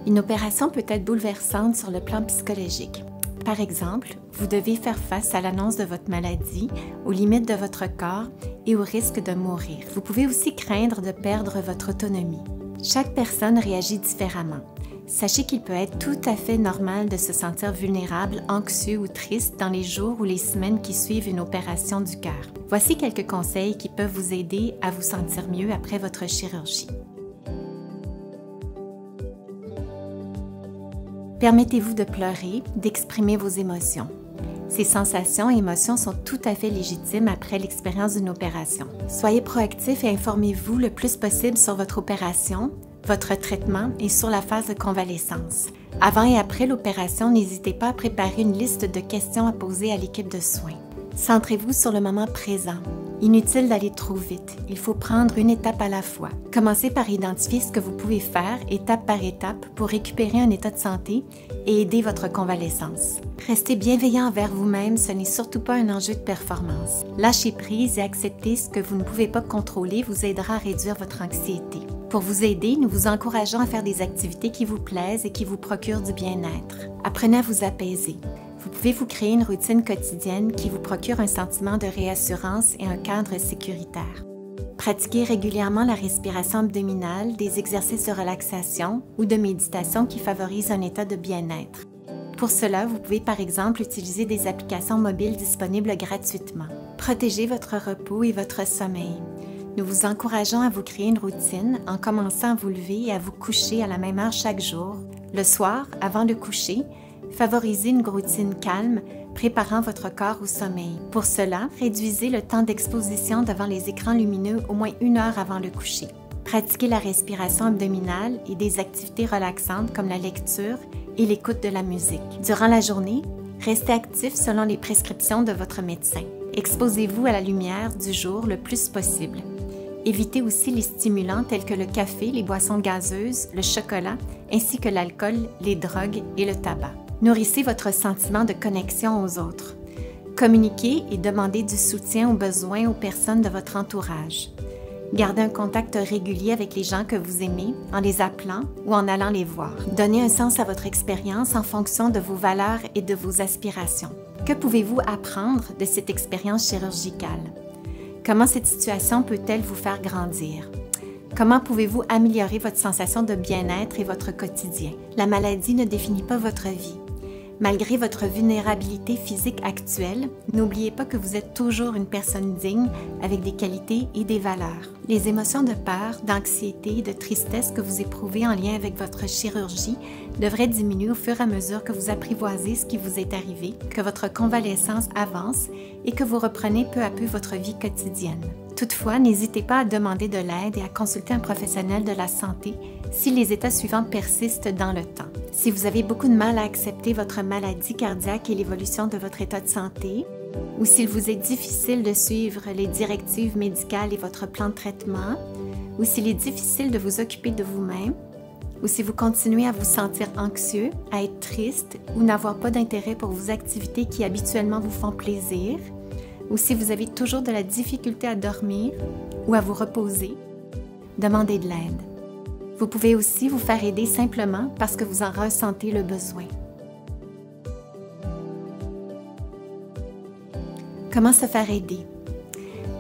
Une opération peut être bouleversante sur le plan psychologique. Par exemple, vous devez faire face à l'annonce de votre maladie, aux limites de votre corps et au risque de mourir. Vous pouvez aussi craindre de perdre votre autonomie. Chaque personne réagit différemment. Sachez qu'il peut être tout à fait normal de se sentir vulnérable, anxieux ou triste dans les jours ou les semaines qui suivent une opération du cœur. Voici quelques conseils qui peuvent vous aider à vous sentir mieux après votre chirurgie. Permettez-vous de pleurer, d'exprimer vos émotions. Ces sensations et émotions sont tout à fait légitimes après l'expérience d'une opération. Soyez proactif et informez-vous le plus possible sur votre opération, votre traitement et sur la phase de convalescence. Avant et après l'opération, n'hésitez pas à préparer une liste de questions à poser à l'équipe de soins. Centrez-vous sur le moment présent. Inutile d'aller trop vite, il faut prendre une étape à la fois. Commencez par identifier ce que vous pouvez faire étape par étape pour récupérer un état de santé et aider votre convalescence. Restez bienveillant envers vous-même, ce n'est surtout pas un enjeu de performance. Lâcher prise et accepter ce que vous ne pouvez pas contrôler vous aidera à réduire votre anxiété. Pour vous aider, nous vous encourageons à faire des activités qui vous plaisent et qui vous procurent du bien-être. Apprenez à vous apaiser. Vous pouvez vous créer une routine quotidienne qui vous procure un sentiment de réassurance et un cadre sécuritaire. Pratiquez régulièrement la respiration abdominale, des exercices de relaxation ou de méditation qui favorisent un état de bien-être. Pour cela, vous pouvez par exemple utiliser des applications mobiles disponibles gratuitement. Protégez votre repos et votre sommeil. Nous vous encourageons à vous créer une routine en commençant à vous lever et à vous coucher à la même heure chaque jour. Le soir, avant le coucher, favorisez une routine calme, préparant votre corps au sommeil. Pour cela, réduisez le temps d'exposition devant les écrans lumineux au moins 1 heure avant le coucher. Pratiquez la respiration abdominale et des activités relaxantes comme la lecture et l'écoute de la musique. Durant la journée, restez actif selon les prescriptions de votre médecin. Exposez-vous à la lumière du jour le plus possible. Évitez aussi les stimulants tels que le café, les boissons gazeuses, le chocolat, ainsi que l'alcool, les drogues et le tabac. Nourrissez votre sentiment de connexion aux autres. Communiquez et demandez du soutien aux besoins aux personnes de votre entourage. Gardez un contact régulier avec les gens que vous aimez en les appelant ou en allant les voir. Donnez un sens à votre expérience en fonction de vos valeurs et de vos aspirations. Que pouvez-vous apprendre de cette expérience chirurgicale? Comment cette situation peut-elle vous faire grandir? Comment pouvez-vous améliorer votre sensation de bien-être et votre quotidien? La maladie ne définit pas votre vie. Malgré votre vulnérabilité physique actuelle, n'oubliez pas que vous êtes toujours une personne digne avec des qualités et des valeurs. Les émotions de peur, d'anxiété et de tristesse que vous éprouvez en lien avec votre chirurgie devraient diminuer au fur et à mesure que vous apprivoisez ce qui vous est arrivé, que votre convalescence avance et que vous reprenez peu à peu votre vie quotidienne. Toutefois, n'hésitez pas à demander de l'aide et à consulter un professionnel de la santé si les états suivants persistent dans le temps. Si vous avez beaucoup de mal à accepter votre maladie cardiaque et l'évolution de votre état de santé, ou s'il vous est difficile de suivre les directives médicales et votre plan de traitement, ou s'il est difficile de vous occuper de vous-même, ou si vous continuez à vous sentir anxieux, à être triste ou n'avoir pas d'intérêt pour vos activités qui habituellement vous font plaisir, ou si vous avez toujours de la difficulté à dormir ou à vous reposer, demandez de l'aide. Vous pouvez aussi vous faire aider simplement parce que vous en ressentez le besoin. Comment se faire aider?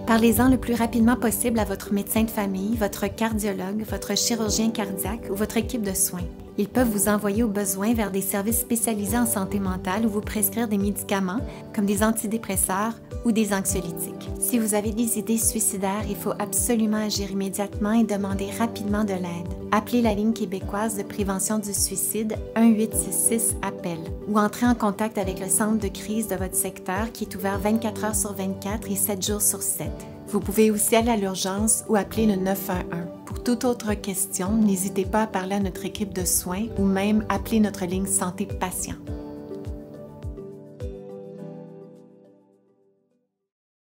Parlez-en le plus rapidement possible à votre médecin de famille, votre cardiologue, votre chirurgien cardiaque ou votre équipe de soins. Ils peuvent vous envoyer au besoin vers des services spécialisés en santé mentale ou vous prescrire des médicaments comme des antidépresseurs ou des anxiolytiques. Si vous avez des idées suicidaires, il faut absolument agir immédiatement et demander rapidement de l'aide. Appelez la ligne québécoise de prévention du suicide 1-866-APPEL ou entrez en contact avec le centre de crise de votre secteur qui est ouvert 24 heures sur 24 et 7 jours sur 7. Vous pouvez aussi aller à l'urgence ou appeler le 911. Pour toute autre question, n'hésitez pas à parler à notre équipe de soins ou même appeler notre ligne santé patient.